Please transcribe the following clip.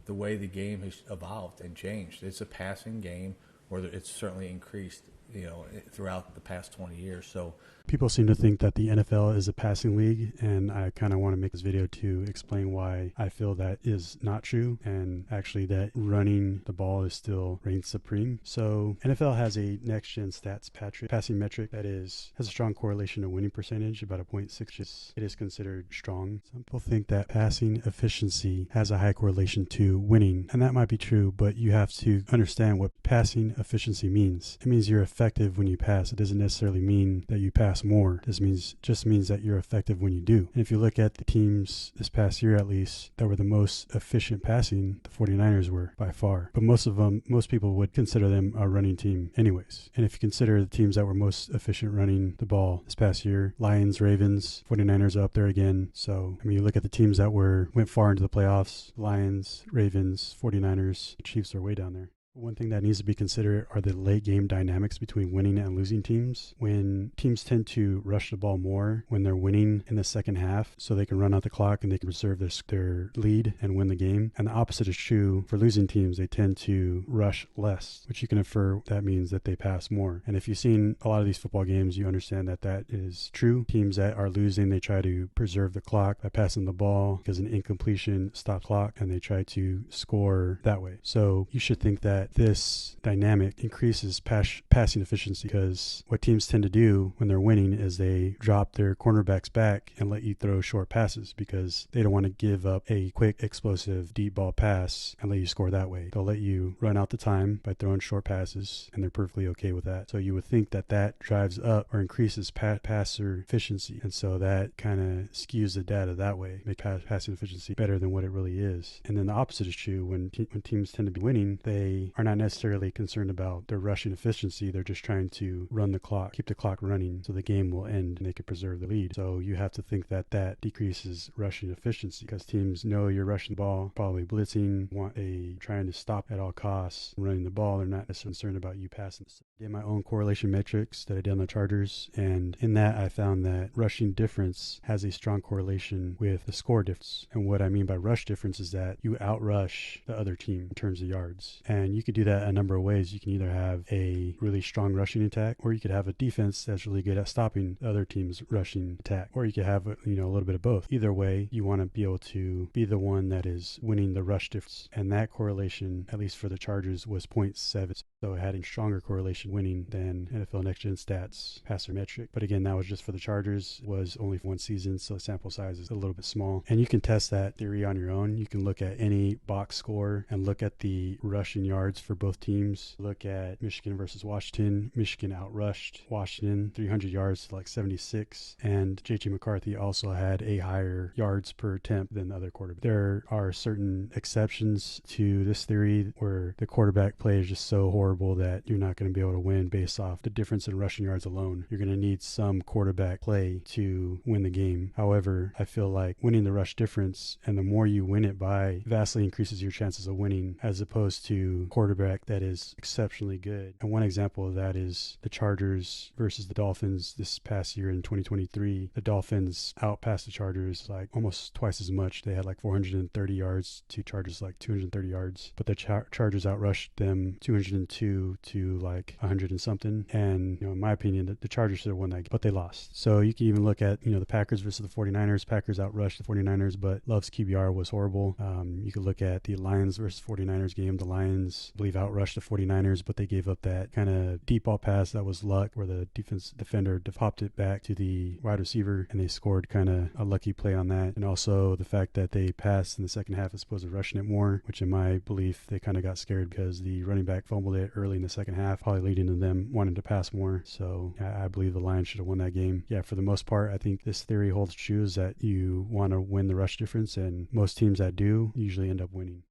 the way the game has evolved and changed. It's a passing game, or it's certainly increased, throughout the past 20 years. So people seem to think that the NFL is a passing league, and I kind of want to make this video to explain why I feel that is not true, and actually that running the ball is still reigns supreme. So NFL has a NextGenStats passing metric that has a strong correlation to winning percentage, about a 0.6. It is considered strong. Some people think that passing efficiency has a high correlation to winning, and that might be true, but you have to understand what passing efficiency means. It means you're effective when you pass. It doesn't necessarily mean that you pass more. This just means that you're effective when you do. And if you look at the teams this past year, at least, that were the most efficient passing, the 49ers were by far. But most people would consider them a running team anyways. And if you consider the teams that were most efficient running the ball this past year, Lions, Ravens, 49ers are up there again. So, I mean, you look at the teams that went far into the playoffs, Lions, Ravens, 49ers, the Chiefs are way down there. One thing that needs to be considered are the late game dynamics between winning and losing teams. When teams tend to rush the ball more when they're winning in the second half, so they can run out the clock and they can preserve their lead and win the game. And the opposite is true for losing teams. They tend to rush less, which you can infer that means that they pass more. And if you've seen a lot of these football games, you understand that that is true. Teams that are losing, they try to preserve the clock by passing the ball because an incompletion stops clock, and they try to score that way. So you should think that this dynamic increases passing efficiency, because what teams tend to do when they're winning is they drop their cornerbacks back and let you throw short passes, because they don't want to give up a quick, explosive, deep ball pass and let you score that way. They'll let you run out the time by throwing short passes, and they're perfectly okay with that. So you would think that that drives up or increases passer efficiency, and so that kind of skews the data that way, make passing efficiency better than what it really is. And then the opposite is true. When teams tend to be winning, they are not necessarily concerned about their rushing efficiency. They're just trying to run the clock, keep the clock running, so the game will end and they can preserve the lead. So you have to think that that decreases rushing efficiency, because teams know you're rushing the ball, probably blitzing, trying to stop at all costs running the ball. They're not necessarily concerned about you passing. I did my own correlation metrics that I did on the Chargers, and in that I found that rushing difference has a strong correlation with the score difference. And what I mean by rush difference is that you outrush the other team in terms of yards. And you could do that a number of ways. You can either have a really strong rushing attack, or you could have a defense that's really good at stopping the other team's rushing attack, or you could have a little bit of both. Either way, you want to be able to be the one that is winning the rush difference, and that correlation, at least for the Chargers, was 0.7. So having stronger correlation winning than NFLNextGenStats Passing Metric. But again, that was just for the Chargers, was only for one season, so the sample size is a little bit small. And you can test that theory on your own. You can look at any box score and look at the rushing yards for both teams. Look at Michigan versus Washington. Michigan outrushed Washington 300 yards to like 76, and JJ McCarthy also had a higher yards per attempt than the other quarterback. There are certain exceptions to this theory where the quarterback play is just so horrible that you're not going to be able to win based off the difference in rushing yards alone. You're going to need some quarterback play to win the game. However, I feel like winning the rush difference, and the more you win it by, vastly increases your chances of winning, as opposed to quarterback that is exceptionally good. And one example of that is the Chargers versus the Dolphins this past year in 2023. The Dolphins outpassed the Chargers like almost twice as much. They had like 430 yards to Chargers like 230 yards, but the Chargers outrushed them 202 to like 100 and something. And in my opinion, the Chargers should have won that game, but they lost. So you can even look at the Packers versus the 49ers. Packers outrushed the 49ers, but Love's QBR was horrible. You could look at the Lions versus 49ers game. The Lions, I believe, outrushed the 49ers, but they gave up that kind of deep ball pass that was luck, where the defender popped it back to the wide receiver, and they scored kind of a lucky play on that. And also the fact that they passed in the second half as opposed to rushing it more, which in my belief, they kind of got scared because the running back fumbled it early in the second half, probably leading to them wanting to pass more. So I believe the Lions should have won that game. Yeah, for the most part, I think this theory holds true, is that you want to win the rush difference, and most teams that do usually end up winning.